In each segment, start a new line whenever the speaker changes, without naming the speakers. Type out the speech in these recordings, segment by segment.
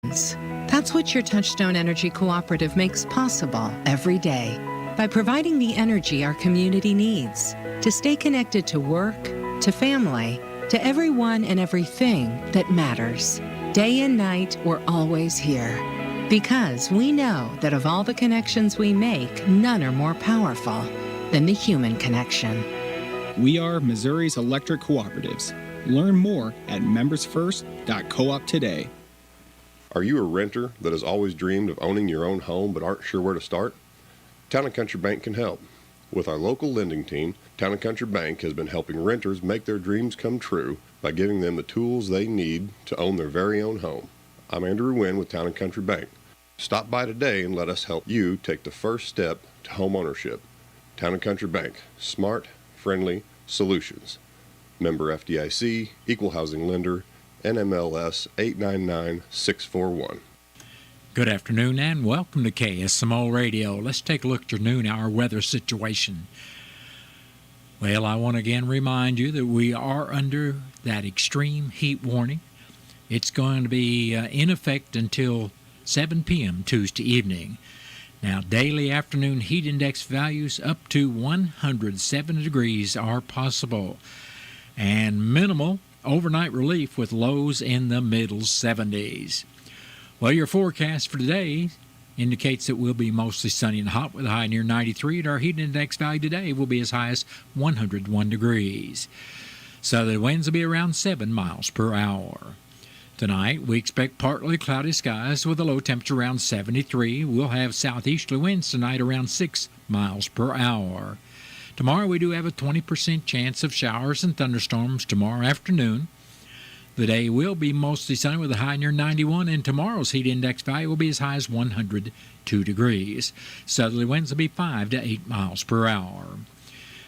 That's what your Touchstone Energy Cooperative makes possible every day by providing the energy our community needs to stay connected to work, to family, to everyone and everything that matters. Day and night, we're always here. Because we know that of all the connections we make, none are more powerful than the human connection.
We are Missouri's electric cooperatives. Learn more at membersfirst.coop today.
Are you a renter that has always dreamed of owning your own home but aren't sure where to start? Town & Country Bank can help. With our local lending team, Town & Country Bank has been helping renters make their dreams come true by giving them the tools they need to own their very own home. I'm Andrew Wynn with Town & Country Bank. Stop by today and let us help you take the first step to home ownership. Town & Country Bank. Smart, friendly solutions. Member FDIC, Equal Housing Lender, NMLS 899641.
Good afternoon and welcome to KSMO Radio. Let's take a look at your noon hour weather situation. Well, I want to again remind you that we are under that extreme heat warning. It's going to be in effect until 7 p.m. Tuesday evening. Now, daily afternoon heat index values up to 107 degrees are possible, and minimal overnight relief with lows in the middle 70s. Well, your forecast for today indicates that we'll be mostly sunny and hot with a high near 93, and our heat index value today will be as high as 101 degrees. Southerly winds will be around 7 miles per hour. Tonight, we expect partly cloudy skies with a low temperature around 73. We'll have southeasterly winds tonight around 6 miles per hour. Tomorrow, we do have a 20% chance of showers and thunderstorms tomorrow afternoon. The day will be mostly sunny with a high near 91, and tomorrow's heat index value will be as high as 102 degrees. Southerly winds will be 5 to 8 miles per hour.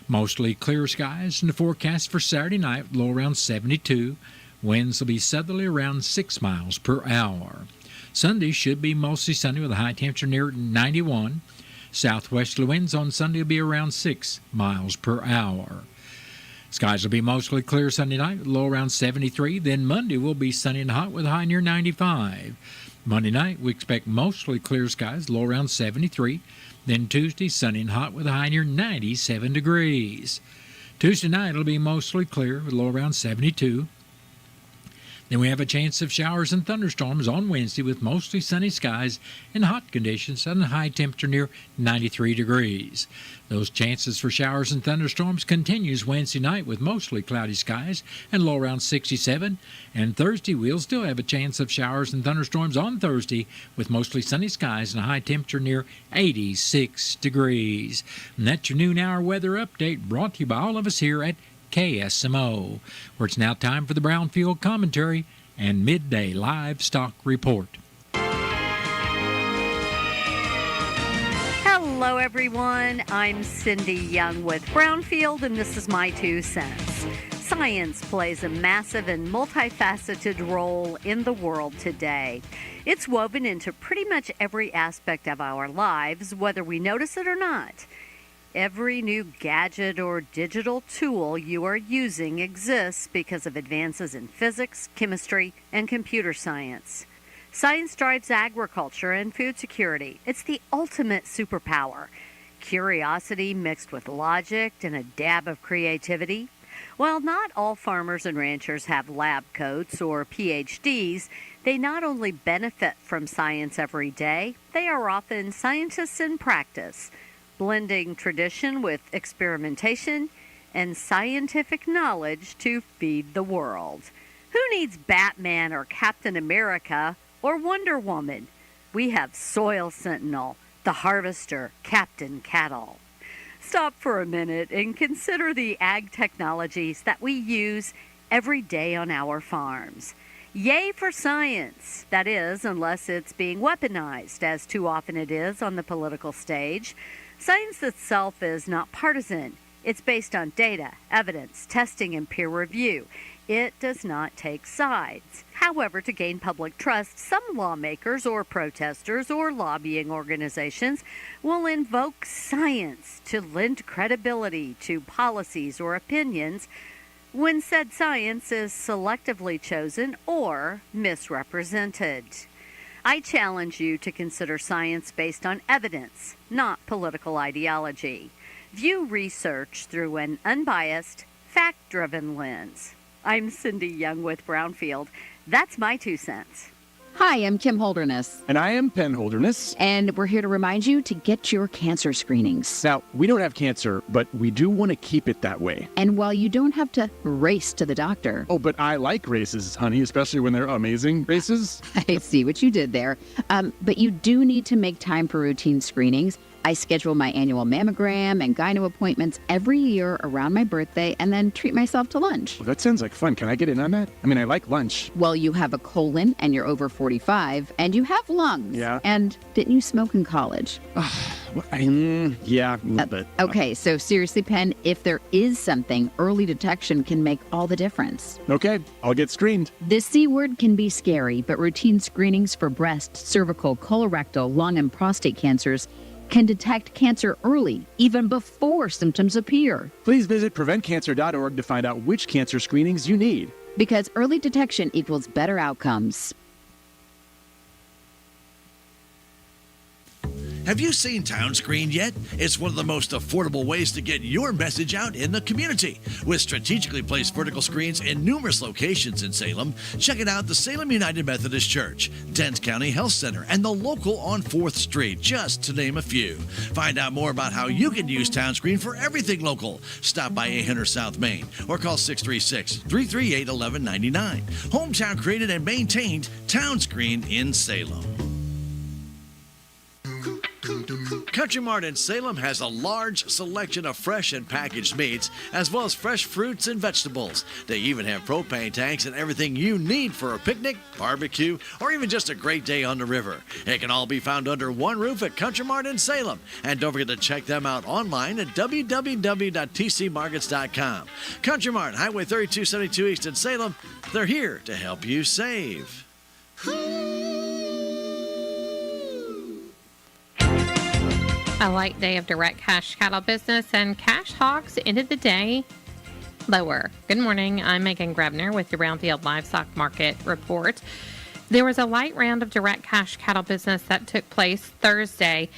Mostly clear skies in the forecast for Saturday night, low around 72. Winds will be southerly around 6 miles per hour. Sunday should be mostly sunny with a high temperature near 91. Southwesterly winds on Sunday will be around 6 miles per hour. Skies will be mostly clear Sunday night, with low around 73. Then Monday will be sunny and hot with a high near 95. Monday night, we expect mostly clear skies, low around 73. Then Tuesday, sunny and hot with a high near 97 degrees. Tuesday night, it'll be mostly clear with low around 72. Then we have a chance of showers and thunderstorms on Wednesday with mostly sunny skies and hot conditions and a high temperature near 93 degrees. Those chances for showers and thunderstorms continues Wednesday night with mostly cloudy skies and low around 67. And Thursday, we'll still have a chance of showers and thunderstorms on Thursday with mostly sunny skies and a high temperature near 86 degrees. And that's your noon hour weather update brought to you by all of us here at KSMO, where it's now time for the Brownfield Commentary and Midday Livestock Report.
Hello, everyone. I'm Cindy Young with Brownfield, and this is my 2 cents. Science plays a massive and multifaceted role in the world today. It's woven into pretty much every aspect of our lives, whether we notice it or not. Every new gadget or digital tool you are using exists because of advances in physics, chemistry, and computer science. Science drives agriculture and food security. It's the ultimate superpower. Curiosity mixed with logic and a dab of creativity. While not all farmers and ranchers have lab coats or PhDs, they not only benefit from science every day, they are often scientists in practice, blending tradition with experimentation and scientific knowledge to feed the world. Who needs Batman or Captain America or Wonder Woman? We have Soil Sentinel, the harvester, Captain Cattle. Stop for a minute and consider the ag technologies that we use every day on our farms. Yay for science, that is, unless it's being weaponized, as too often it is on the political stage. Science itself is not partisan. It's based on data, evidence, testing, and peer review. It does not take sides. However, to gain public trust, some lawmakers or protesters or lobbying organizations will invoke science to lend credibility to policies or opinions when said science is selectively chosen or misrepresented. I challenge you to consider science based on evidence, not political ideology. View research through an unbiased, fact-driven lens. I'm Cindy Young with Brownfield. That's my 2 cents.
Hi, I'm Kim Holderness.
And I am Penn Holderness.
And we're here to remind you to get your cancer screenings.
Now, we don't have cancer, but we do want to keep it that way.
And while you don't have to race to the doctor.
Oh, but I like races, honey, especially when they're amazing races.
I see what you did there. But you do need to make time for routine screenings. I schedule my annual mammogram and gyno appointments every year around my birthday and then treat myself to lunch.
Well, that sounds like fun. Can I get in on that? I mean, I like lunch.
Well, you have a colon and you're over 45 and you have lungs.
Yeah.
And didn't you smoke in college?
Yeah, but...
Okay, so seriously, Penn, if there is something, early detection can make all the difference.
Okay, I'll get screened.
The C word can be scary, but routine screenings for breast, cervical, colorectal, lung, and prostate cancers can detect cancer early, even before symptoms appear.
Please visit preventcancer.org to find out which cancer screenings you need.
Because early detection equals better outcomes.
Have you seen Town Screen yet? It's one of the most affordable ways to get your message out in the community. With strategically placed vertical screens in numerous locations in Salem, check it out the Salem United Methodist Church, Dent County Health Center, and the local on 4th Street, just to name a few. Find out more about how you can use Town Screen for everything local. Stop by 800 South Main or call 636-338-1199. Hometown created and maintained Town Screen in Salem. Country Mart in Salem has a large selection of fresh and packaged meats, as well as fresh fruits and vegetables. They even have propane tanks and everything you need for a picnic, barbecue, or even just a great day on the river. It can all be found under one roof at Country Mart in Salem. And don't forget to check them out online at www.tcmarkets.com. Country Mart, Highway 3272 East in Salem. They're here to help you save.
A light day of direct cash cattle business, and cash hogs ended the day lower. Good morning. I'm Megan Grebner with the Brownfield Livestock Market Report. There was a light round of direct cash cattle business that took place Thursday.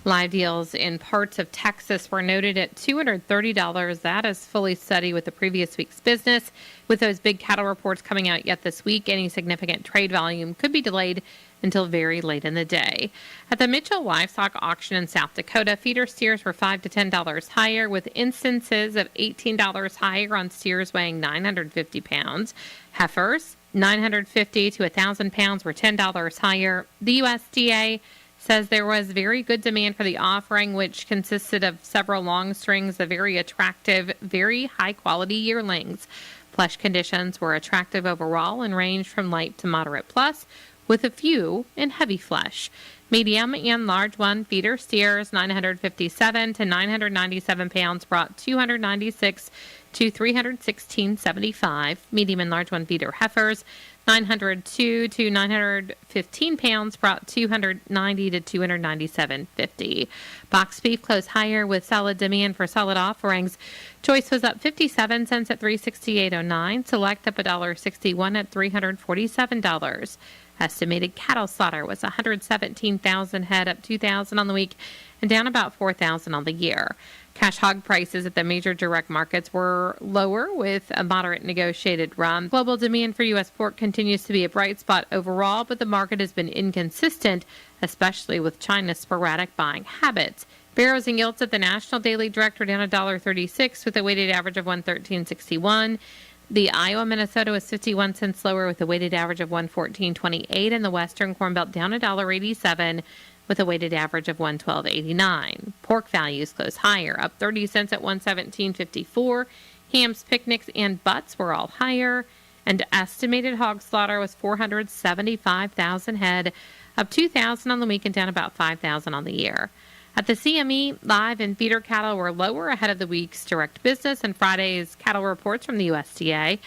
Live deals in parts of Texas were noted at $230. That is fully steady with the previous week's business. With those big cattle reports coming out yet this week, any significant trade volume could be delayed until very late in the day. At the Mitchell Livestock Auction in South Dakota, feeder steers were $5 to $10 higher, with instances of $18 higher on steers weighing 950 pounds. Heifers, 950 to 1,000 pounds, were $10 higher. The USDA says there was very good demand for the offering, which consisted of several long strings of very attractive, very high-quality yearlings. Flesh conditions were attractive overall and ranged from light to moderate plus, with a few in heavy flesh. Medium and large one feeder steers, 957 to 997 pounds, brought 296 to 316.75. Medium and large one feeder heifers, 902 to 915 pounds, brought 290 to 297.50. Box beef closed higher with solid demand for solid offerings. Choice was up 57 cents at $368.09. Select up $1.61 at $347. Estimated cattle slaughter was 117,000 head, up 2,000 on the week and down about 4,000 on the year. Cash hog prices at the major direct markets were lower with a moderate negotiated run. Global demand for U.S. pork continues to be a bright spot overall, but the market has been inconsistent, especially with China's sporadic buying habits. Barrows and yields at the National Daily Direct were down $1.36 with a weighted average of 113.61. The Iowa, Minnesota was 51 cents lower with a weighted average of 114.28, and the Western Corn Belt down $1.87 with a weighted average of 112.89. Pork values closed higher, up 30 cents at 117.54. Hams, picnics, and butts were all higher, and estimated hog slaughter was 475,000 head, up 2,000 on the week and down about 5,000 on the year. At the CME, live and feeder cattle were lower ahead of the week's direct business and Friday's cattle reports from the USDA.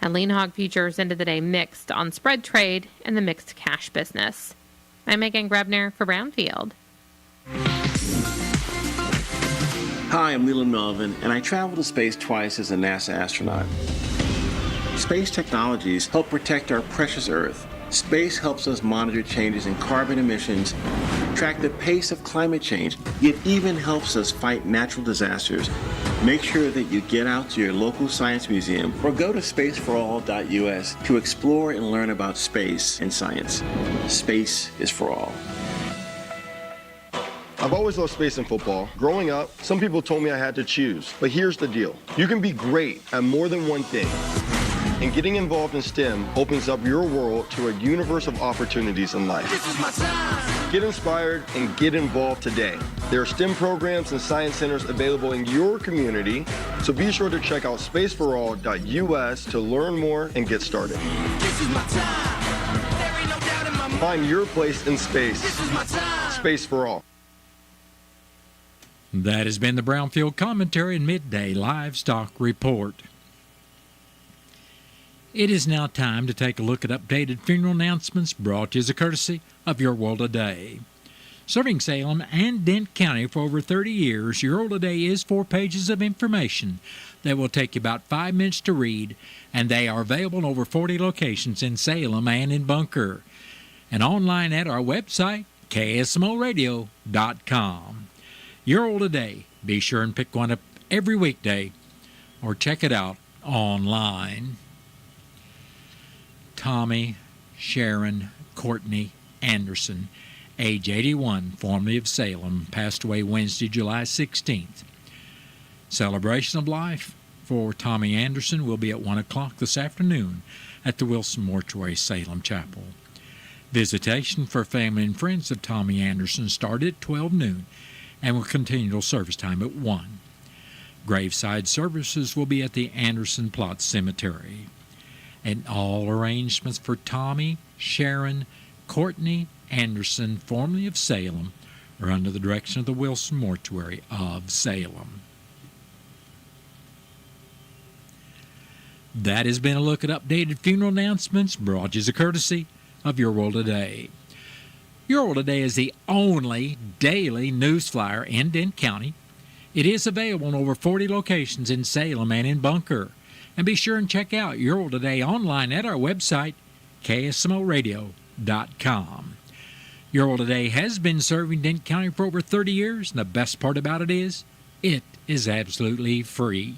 And lean hog futures ended the day mixed on spread trade and the mixed cash business. I'm Megan Grebner for Brownfield.
Hi, I'm Leland Melvin, and I traveled to space twice as a NASA astronaut. Space technologies help protect our precious Earth Space helps us monitor changes in carbon emissions, track the pace of climate change. It even helps us fight natural disasters. Make sure that you get out to your local science museum or go to spaceforall.us to explore and learn about space and science. Space is for all.
I've always loved space and football. Growing up, some people told me I had to choose. But here's the deal. You can be great at more than one thing. And getting involved in STEM opens up your world to a universe of opportunities in life.
This is my time.
Get inspired and get involved today. There are STEM programs and science centers available in your community, so be sure to check out spaceforall.us to learn more and get started.
This is my time. There ain't no doubt in my mind.
Find your place in space.
This is my time.
Space for all.
That has been the Brownfield Commentary and Midday Livestock Report. It is now time to take a look at updated funeral announcements brought to you as a courtesy of Your World Today. Serving Salem and Dent County for over 30 years, Your World Today is 4 pages of information that will take you about 5 minutes to read, and they are available in over 40 locations in Salem and in Bunker, and online at our website, KSMOradio.com. Your World Today. Be sure and pick one up every weekday or check it out online. Tommy Sharon Courtney Anderson, age 81, formerly of Salem, passed away Wednesday, July 16th. Celebration of life for Tommy Anderson will be at 1 o'clock this afternoon at the Wilson Mortuary, Salem Chapel. Visitation for family and friends of Tommy Anderson started at 12 noon and will continue till service time at 1. Graveside services will be at the Anderson Plot Cemetery. And all arrangements for Tommy, Sharon, Courtney Anderson, formerly of Salem, are under the direction of the Wilson Mortuary of Salem. That has been a look at updated funeral announcements brought to you as a courtesy of Your World Today. Your World Today is the only daily news flyer in Dent County. It is available in over 40 locations in Salem and in Bunker. And be sure and check out Your World Today online at our website, KSMOradio.com. Your World Today has been serving Dent County for over 30 years, and the best part about it is absolutely free.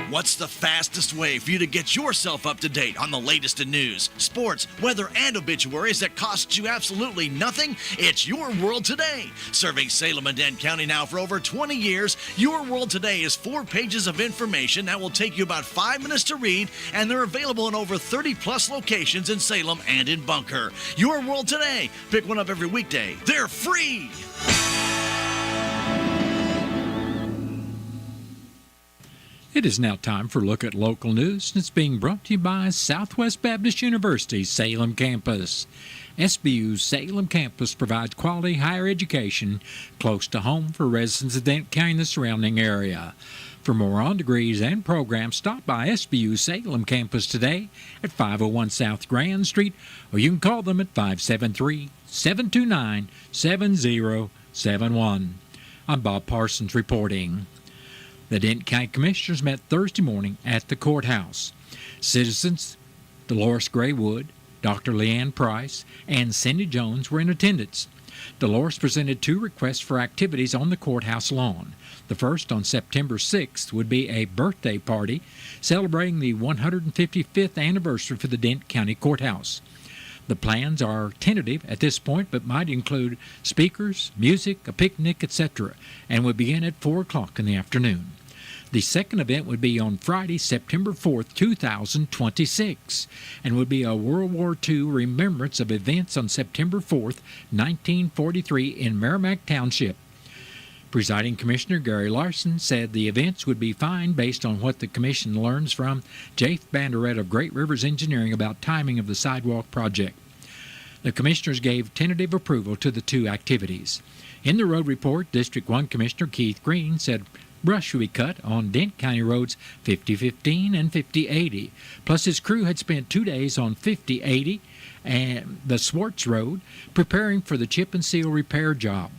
What's the fastest way for you to get yourself up to date on the latest in news, sports, weather, and obituaries that costs you absolutely nothing? It's Your World Today. Serving Salem and Dent County now for over 20 years, Your World Today is 4 pages of information that will take you about 5 minutes to read, and they're available in over 30-plus locations in Salem and in Bunker. Your World Today. Pick one up every weekday. They're free.
It is now time for a look at local news, and it's being brought to you by Southwest Baptist University Salem Campus. SBU's Salem Campus provides quality higher education close to home for residents of Dent County and the surrounding area. For more on degrees and programs, stop by SBU Salem Campus today at 501 South Grand Street, or you can call them at 573-729-7071. I'm Bob Parsons reporting. The Dent County Commissioners met Thursday morning at the courthouse. Citizens Dolores Graywood, Dr. Leanne Price, and Cindy Jones were in attendance. Dolores presented 2 requests for activities on the courthouse lawn. The first, on September 6th, would be a birthday party celebrating the 155th anniversary for the Dent County Courthouse. The plans are tentative at this point, but might include speakers, music, a picnic, etc., and would begin at 4 o'clock in the afternoon. The second event would be on Friday, September 4th, 2026, and would be a World War II remembrance of events on September 4th, 1943 in Merrimack Township. Presiding Commissioner Gary Larson said the events would be fine based on what the Commission learns from Jafe Banderett of Great Rivers Engineering about timing of the sidewalk project. The Commissioners gave tentative approval to the 2 activities. In the road report, District 1 Commissioner Keith Green said brush would be cut on Dent County roads 5015 and 5080. Plus, his crew had spent 2 days on 5080 and the Swartz Road preparing for the chip and seal repair job.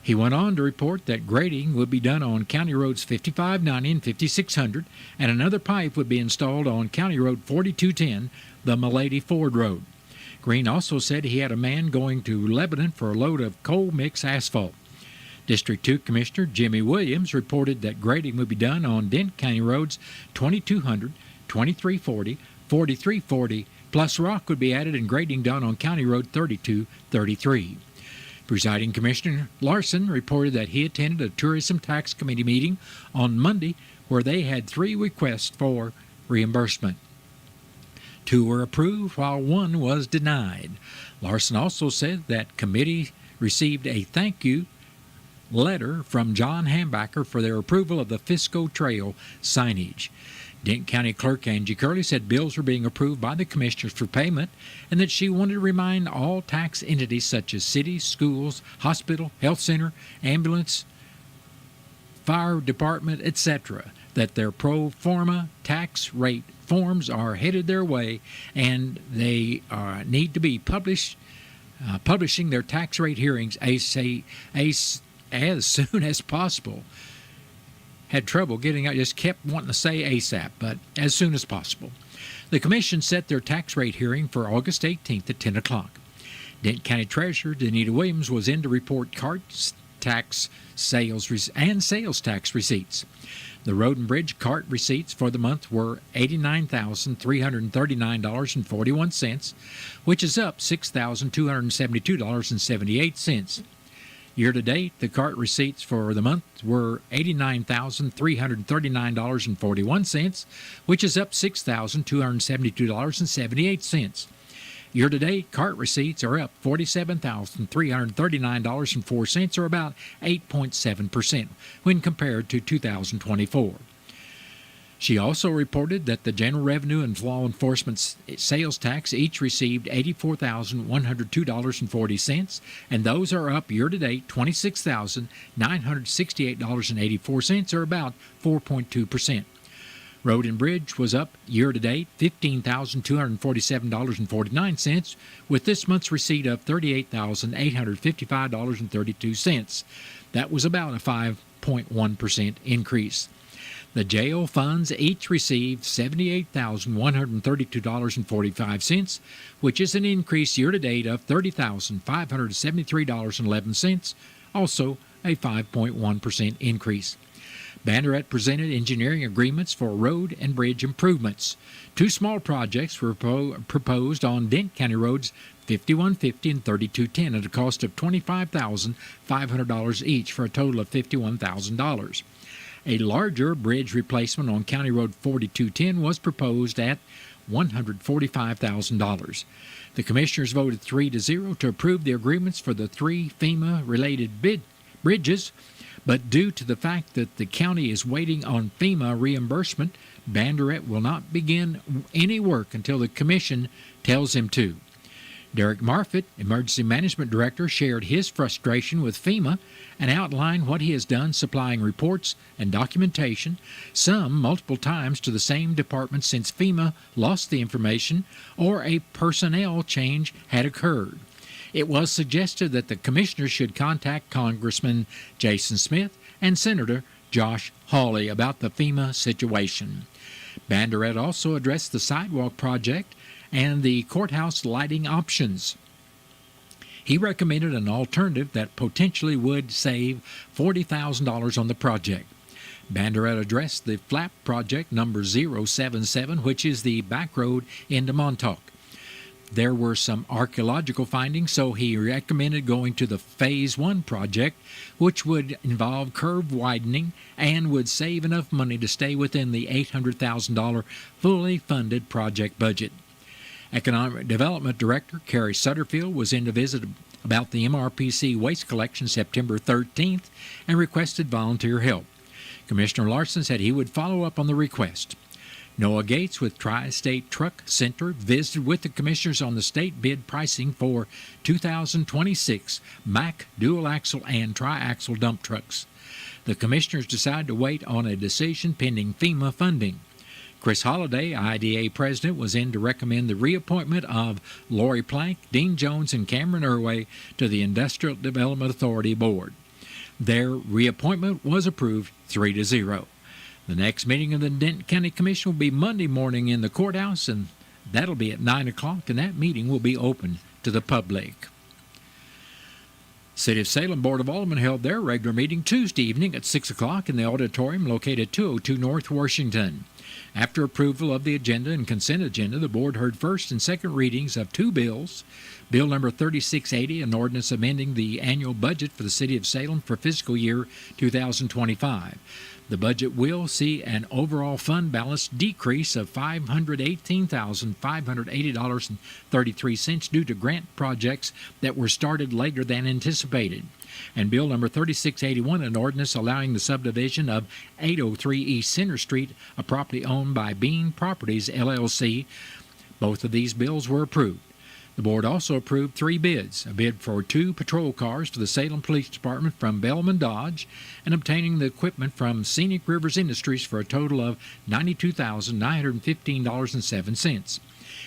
He went on to report that grading would be done on County Roads 5590 and 5600, and another pipe would be installed on County Road 4210 the Milady Ford Road. Green also said he had a man going to Lebanon for a load of coal mix asphalt. District 2 Commissioner Jimmy Williams reported that grading would be done on Dent County roads 2200, 2340, 4340, plus rock would be added and grading done on County Road 3233. Presiding Commissioner Larson reported that he attended a Tourism Tax Committee meeting on Monday where they had 3 requests for reimbursement. 2 were approved while 1 was denied. Larson also said that committee received a thank you letter from John Hambacker for their approval of the Fisco Trail signage. Dent County Clerk Angie Curley said bills were being approved by the commissioners for payment and that she wanted to remind all tax entities such as cities, schools, hospital, health center, ambulance, fire department, etc., that their pro forma tax rate forms are headed their way and they need to be publishing their tax rate hearings as soon as possible. Had trouble getting out, just kept wanting to say ASAP, but as soon as possible. The Commission set their tax rate hearing for August 18th at 10 o'clock. Dent County Treasurer Danita Williams was in to report cart tax sales and sales tax receipts. The road and bridge cart receipts for the month were $89,339.41, which is up $6,272.78. Year-to-date, the cart receipts for the month were $89,339.41, which is up $6,272.78. Year-to-date, cart receipts are up $47,339.04, or about 8.7% when compared to 2024. She also reported that the General Revenue and Law Enforcement sales tax each received $84,102.40, and those are up year-to-date $26,968.84, or about 4.2%. Road and Bridge was up year-to-date $15,247.49, with this month's receipt of $38,855.32. That was about a 5.1% increase. The jail funds each received $78,132.45, which is an increase year-to-date of $30,573.11, also a 5.1% increase. Banneret presented engineering agreements for road and bridge improvements. 2 small projects were proposed on Dent County roads 5150 and 3210 at a cost of $25,500 each, for a total of $51,000. A larger bridge replacement on County Road 4210 was proposed at $145,000. The commissioners voted 3-0 to approve the agreements for the 3 FEMA-related bridges, but due to the fact that the county is waiting on FEMA reimbursement, Banneret will not begin any work until the commission tells him to. Derek Marfitt, Emergency Management Director, shared his frustration with FEMA and outlined what he has done supplying reports and documentation, some multiple times to the same department since FEMA lost the information or a personnel change had occurred. It was suggested that the commissioners should contact Congressman Jason Smith and Senator Josh Hawley about the FEMA situation. Banneret also addressed the sidewalk project and the courthouse lighting options. He recommended an alternative that potentially would save $40,000 on the project. Banneret addressed the FLAP project number 077, which is the back road into Montauk. There were some archaeological findings, so he recommended going to the Phase 1 project, which would involve curve widening and would save enough money to stay within the $800,000 fully funded project budget. Economic Development Director Carrie Sutterfield was in to visit about the MRPC waste collection September 13th and requested volunteer help. Commissioner Larson said he would follow up on the request. Noah Gates with Tri-State Truck Center visited with the commissioners on the state bid pricing for 2026 Mack dual-axle and tri-axle dump trucks. The commissioners decided to wait on a decision pending FEMA funding. Chris Holliday, IDA president, was in to recommend the reappointment of Lori Plank, Dean Jones, and Cameron Irway to the Industrial Development Authority Board. Their reappointment was approved 3-0. The next meeting of the Denton County Commission will be Monday morning in the courthouse, and That'll be at 9 o'clock, and that meeting will be open to the public. City of Salem Board of Aldermen held their regular meeting Tuesday evening at 6 o'clock in the auditorium located at 202 North Washington. After approval of the agenda and consent agenda, the board heard first and second readings of two bills. Bill number 3680, an ordinance amending the annual budget for the City of Salem for fiscal year 2025. The budget will see an overall fund balance decrease of $518,580.33 due to grant projects that were started later than anticipated. And Bill number 3681, an ordinance allowing the subdivision of 803 East Center Street, a property owned by Bean Properties, LLC. Both of these bills were approved. The board also approved three bids, a bid for 2 patrol cars to the Salem Police Department from Bellman Dodge, and obtaining the equipment from Scenic Rivers Industries for a total of $92,915.07.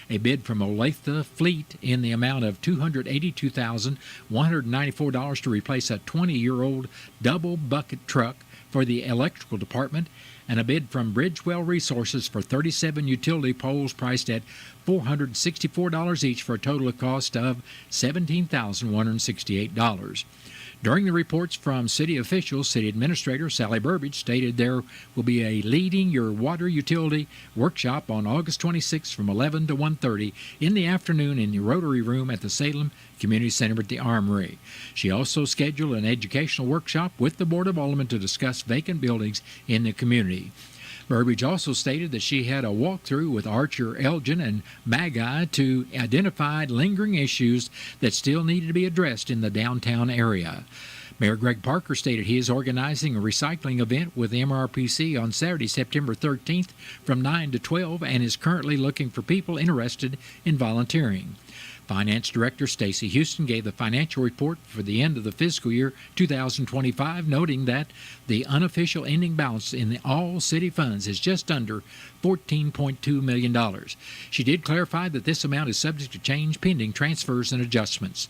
A bid from Olathe Fleet in the amount of $282,194 to replace a 20-year-old double bucket truck for the electrical department, and a bid from Bridgewell Resources for 37 utility poles priced at $464 each for a total cost of $17,168. During the reports from city officials, City Administrator Sally Burbidge stated there will be a Leading Your Water Utility workshop on August 26 from 11 to 1:30 in the afternoon in the Rotary Room at the Salem Community Center at the Armory. She also scheduled an educational workshop with the Board of Aldermen to discuss vacant buildings in the community. Burbidge also stated that she had a walkthrough with Archer, Elgin, and Magi to identify lingering issues that still needed to be addressed in the downtown area. Mayor Greg Parker stated he is organizing a recycling event with the MRPC on Saturday, September 13th from 9 to 12 and is currently looking for people interested in volunteering. Finance Director Stacy Houston gave the financial report for the end of the fiscal year 2025, noting that the unofficial ending balance in all city funds is just under $14.2 million. She did clarify that this amount is subject to change pending transfers and adjustments.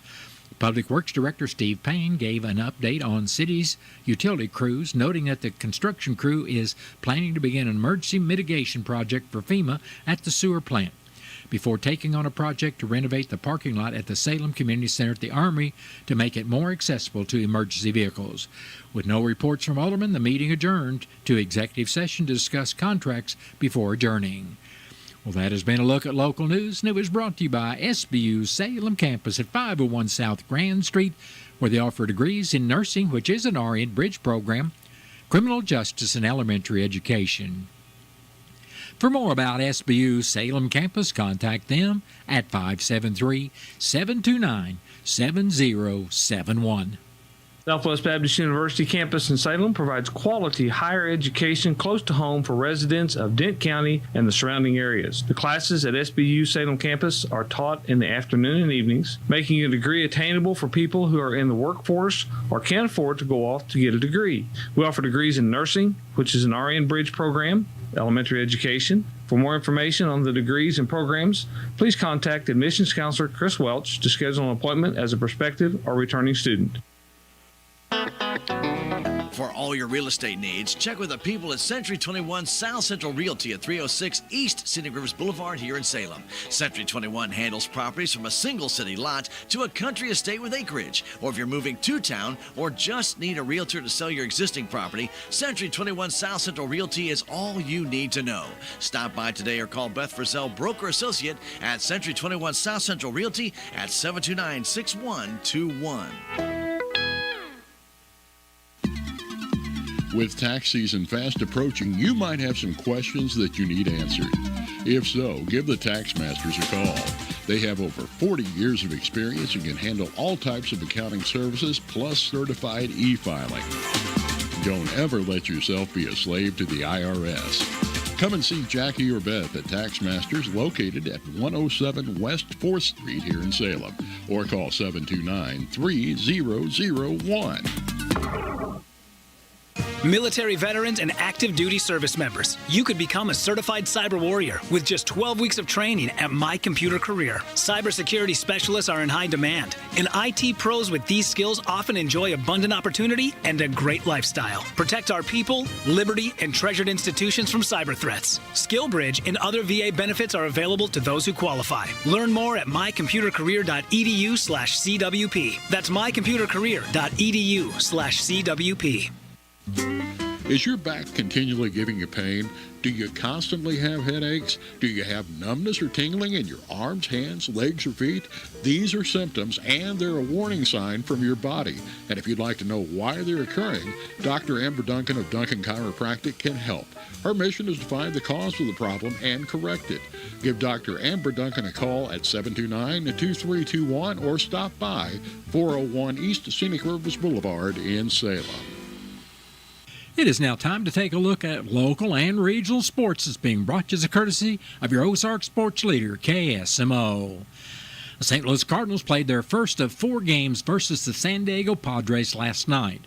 Public Works Director Steve Payne gave an update on city's utility crews, noting that the construction crew is planning to begin an emergency mitigation project for FEMA at the sewer plant, before taking on a project to renovate the parking lot at the Salem Community Center at the Armory to make it more accessible to emergency vehicles. With no reports from Aldermen, the meeting adjourned to executive session to discuss contracts before adjourning. Well, that has been a look at local news, and it was brought to you by SBU Salem Campus at 501 South Grand Street, where they offer degrees in nursing, which is an RN bridge program, criminal justice, and elementary education. For more about SBU Salem Campus, contact them at 573-729-7071.
Southwest Baptist University campus in Salem provides quality higher education close to home for residents of Dent County and the surrounding areas. The classes at SBU Salem campus are taught in the afternoon and evenings, making a degree attainable for people who are in the workforce or can't afford to go off to get a degree. We offer degrees in nursing, which is an RN bridge program, elementary education. For more information on the degrees and programs, please contact admissions counselor Chris Welch to schedule an appointment as a prospective or returning student.
For all your real estate needs, check with the people at Century 21 South Central Realty at 306 East Scenic Rivers Boulevard here in Salem. Century 21 handles properties from a single city lot to a country estate with acreage. Or if you're moving to town or just need a realtor to sell your existing property, Century 21 South Central Realty is all you need to know. Stop by today or call Beth Frizzell, broker associate at Century 21 South Central Realty at 729-6121.
With tax season fast approaching, you might have some questions that you need answered. If so, give the Tax Masters a call. They have over 40 years of experience and can handle all types of accounting services plus certified e-filing. Don't ever let yourself be a slave to the IRS. Come and see Jackie or Beth at Tax Masters, located at 107 West 4th Street here in Salem, or call 729-3001.
Military veterans and active duty service members, you could become a certified cyber warrior with just 12 weeks of training at My Computer Career. Cybersecurity specialists are in high demand, and IT pros with these skills often enjoy abundant opportunity and a great lifestyle. Protect our people, liberty, and treasured institutions from cyber threats. SkillBridge and other VA benefits are available to those who qualify. Learn more at mycomputercareer.edu/CWP. That's mycomputercareer.edu/CWP.
Is your back continually giving you pain? Do you constantly have headaches? Do you have numbness or tingling in your arms, hands, legs, or feet? These are symptoms, and they're a warning sign from your body. And if you'd like to know why they're occurring, Dr. Amber Duncan of Duncan Chiropractic can help. Her mission is to find the cause of the problem and correct it. Give Dr. Amber Duncan a call at 729-2321 or stop by 401 East Scenic Rivers Boulevard in Salem.
It is now time to take a look at local and regional sports that's being brought to you as a courtesy of your Ozark sports leader, KSMO. The St. Louis Cardinals played their first of 4 games versus the San Diego Padres last night.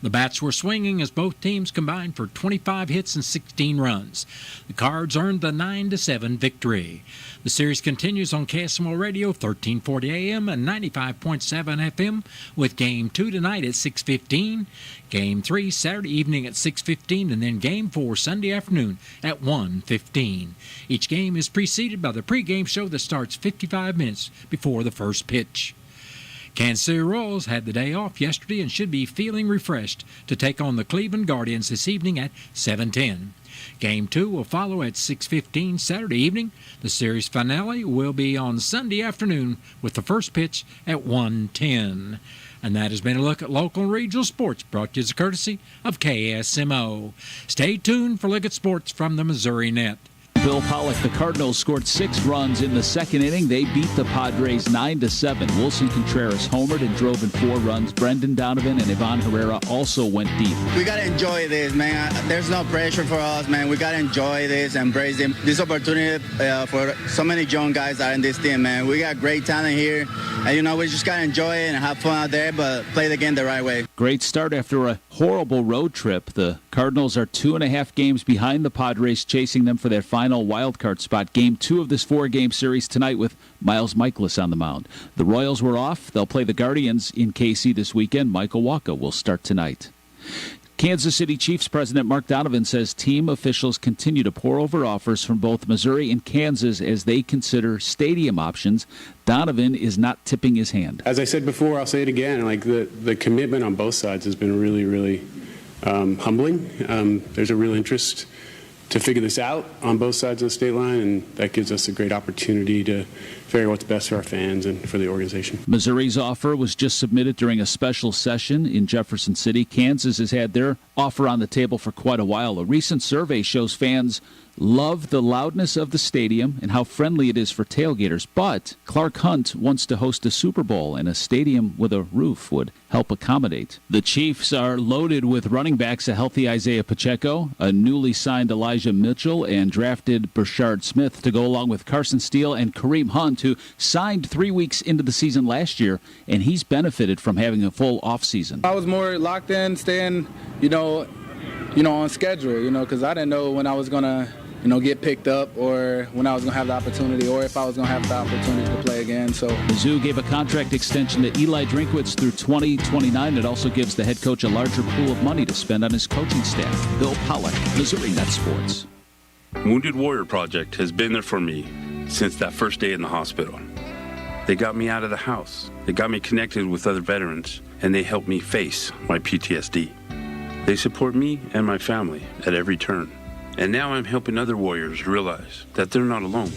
The bats were swinging as both teams combined for 25 hits and 16 runs. The Cards earned the 9-7 victory. The series continues on KSMO Radio, 1340 AM and 95.7 FM, with Game 2 tonight at 6:15, Game 3 Saturday evening at 6:15, and then Game 4 Sunday afternoon at 1:15. Each game is preceded by the pregame show that starts 55 minutes before the first pitch. Kansas City Royals had the day off yesterday and should be feeling refreshed to take on the Cleveland Guardians this evening at 7:10. Game 2 will follow at 6:15 Saturday evening. The series finale will be on Sunday afternoon with the first pitch at 1:10. And that has been a look at local and regional sports brought to you as a courtesy of KSMO. Stay tuned for Look at Sports from the Missouri Net.
Bill Pollock, the Cardinals scored 6 runs in the second inning. They beat the Padres 9-7. Wilson Contreras homered and drove in 4 runs. Brendan Donovan and Ivan Herrera also went deep.
We got to enjoy this, man. There's no pressure for us, man. We got to enjoy this, embrace this opportunity for so many young guys that are in this team, man. We got great talent here, and, we just got to enjoy it and have fun out there, but play the game the right way.
Great start after a horrible road trip. The Cardinals are 2.5 games behind the Padres, chasing them for their final wild card spot. Game 2 of this 4-game series tonight with Miles Michaelis on the mound. The Royals were off. They'll play the Guardians in KC this weekend. Michael Waka will start tonight. Kansas City Chiefs President Mark Donovan says team officials continue to pour over offers from both Missouri and Kansas as they consider stadium options. Donovan is not tipping his hand.
As I said before, I'll say it again, the commitment on both sides has been really, really humbling. There's a real interest to figure this out on both sides of the state line, and that gives us a great opportunity to figure out what's best for our fans and for the organization.
Missouri's offer was just submitted during a special session in Jefferson City. Kansas has had their offer on the table for quite a while. A recent survey shows fans love the loudness of the stadium and how friendly it is for tailgaters, but Clark Hunt wants to host a Super Bowl, and a stadium with a roof would help accommodate. The Chiefs are loaded with running backs: a healthy Isaiah Pacheco, a newly signed Elijah Mitchell, and drafted Brashard Smith to go along with Carson Steele and Kareem Hunt, who signed 3 weeks into the season last year, and he's benefited from having a full offseason.
I was more locked in, staying, on schedule, because I didn't know when I was going to get picked up, or when I was going to have the opportunity, or if I was going to have the opportunity to play again. So
Mizzou gave a contract extension to Eli Drinkwitz through 2029. It also gives the head coach a larger pool of money to spend on his coaching staff. Bill Pollock, Missouri Net Sports.
Wounded Warrior Project has been there for me since that first day in the hospital. They got me out of the house. They got me connected with other veterans, and they helped me face my PTSD. They support me and my family at every turn. And now I'm helping other warriors realize that they're not alone.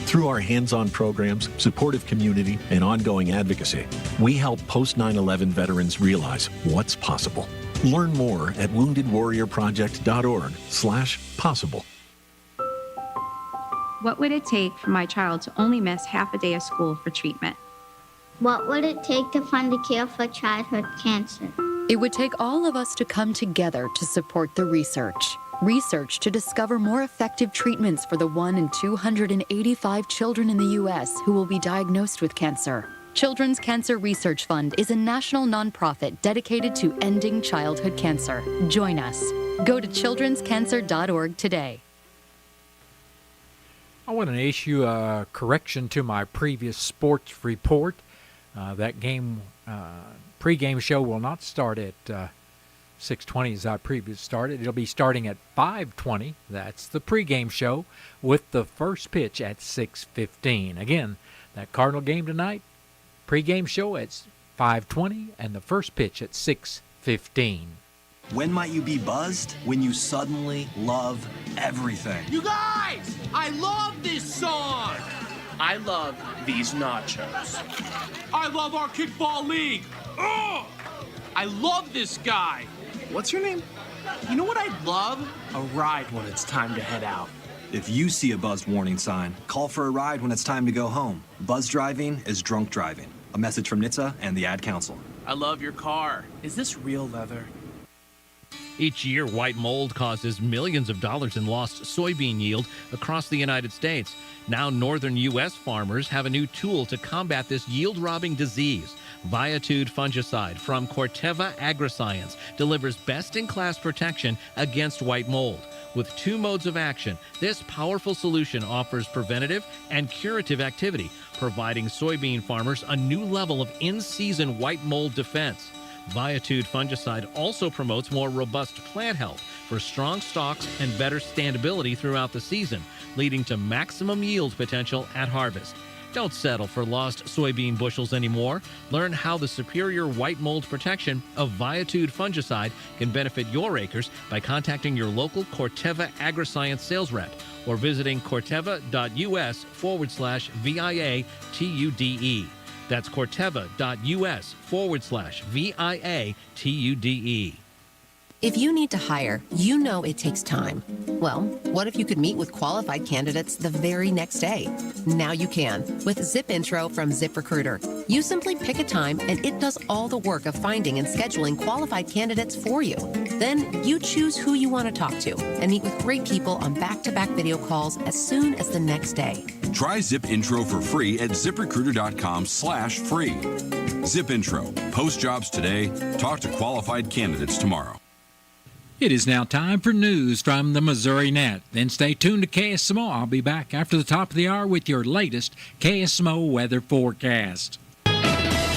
Through our hands-on programs, supportive community, and ongoing advocacy, we help post-9/11 veterans realize what's possible. Learn more at woundedwarriorproject.org/possible.
What would it take for my child to only miss half a day of school for treatment?
What would it take to find a cure for childhood cancer?
It would take all of us to come together to support the research. Research to discover more effective treatments for the 1 in 285 children in the U.S. who will be diagnosed with cancer. Children's Cancer Research Fund is a national nonprofit dedicated to ending childhood cancer. Join us. Go to childrenscancer.org today.
I want to issue a correction to my previous sports report. That game pregame show will not start at 6:20 as I previously started. It'll be starting at 5:20. That's the pregame show with the first pitch at 6:15. Again, that Cardinal game tonight, pregame show at 5:20 and the first pitch at 6:15.
When might you be buzzed? When you suddenly love everything.
You guys, I love this song. I love these nachos. I love our kickball league. Ugh! I love this guy. What's your name? You know what I'd love? A ride when it's time to head out.
If you see a buzzed warning sign, call for a ride when it's time to go home. Buzz driving is drunk driving. A message from NHTSA and the Ad Council.
I love your car. Is this real leather?
Each year, white mold causes millions of dollars in lost soybean yield across the United States. Now, northern U.S. farmers have a new tool to combat this yield-robbing disease. Viatude fungicide from Corteva Agriscience delivers best-in-class protection against white mold. With 2 modes of action, this powerful solution offers preventative and curative activity, providing soybean farmers a new level of in-season white mold defense. Viatude fungicide also promotes more robust plant health for strong stalks and better standability throughout the season, leading to maximum yield potential at harvest. Don't settle for lost soybean bushels anymore. Learn how the superior white mold protection of Viatude fungicide can benefit your acres by contacting your local Corteva Agriscience sales rep or visiting corteva.us/VIATUDE. That's corteva.us/VIATUDE.
If you need to hire, you know it takes time. Well, what if you could meet with qualified candidates the very next day? Now you can with Zip Intro from ZipRecruiter. You simply pick a time and it does all the work of finding and scheduling qualified candidates for you. Then you choose who you want to talk to and meet with great people on back-to-back video calls as soon as the next day.
Try Zip Intro for free at ZipRecruiter.com/free. Zip Intro. Post jobs today. Talk to qualified candidates tomorrow.
It is now time for news from the Missouri Net. Then stay tuned to KSMO. I'll be back after the top of the hour with your latest KSMO weather forecast.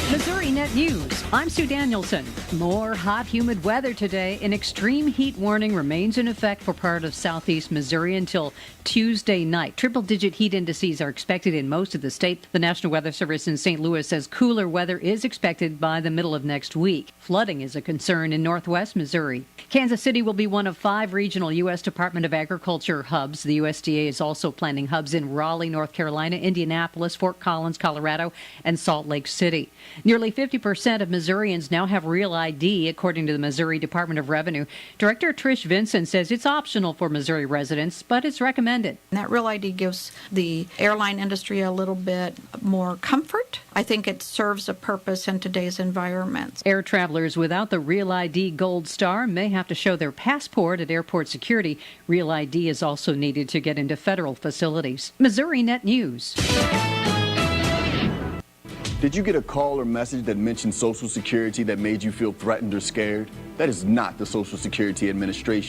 Missouri Net News. I'm Sue Danielson. More hot, humid weather today. An extreme heat warning remains in effect for part of southeast Missouri until Tuesday night. Triple-digit heat indices are expected in most of the state. The National Weather Service in St. Louis says cooler weather is expected by the middle of next week. Flooding is a concern in northwest Missouri. Kansas City will be one of 5 regional U.S. Department of Agriculture hubs. The USDA is also planning hubs in Raleigh, North Carolina, Indianapolis, Fort Collins, Colorado, and Salt Lake City. Nearly 50% of Missourians now have Real ID, according to the Missouri Department of Revenue. Director Trish Vincent says it's optional for Missouri residents, but it's recommended.
And that Real ID gives the airline industry a little bit more comfort. I think it serves a purpose in today's environment.
Air travelers without the Real ID Gold Star may have to show their passport at airport security. Real ID is also needed to get into federal facilities. Missouri Net News.
Did you get a call or message that mentioned Social Security that made you feel threatened or scared? That is not the Social Security Administration.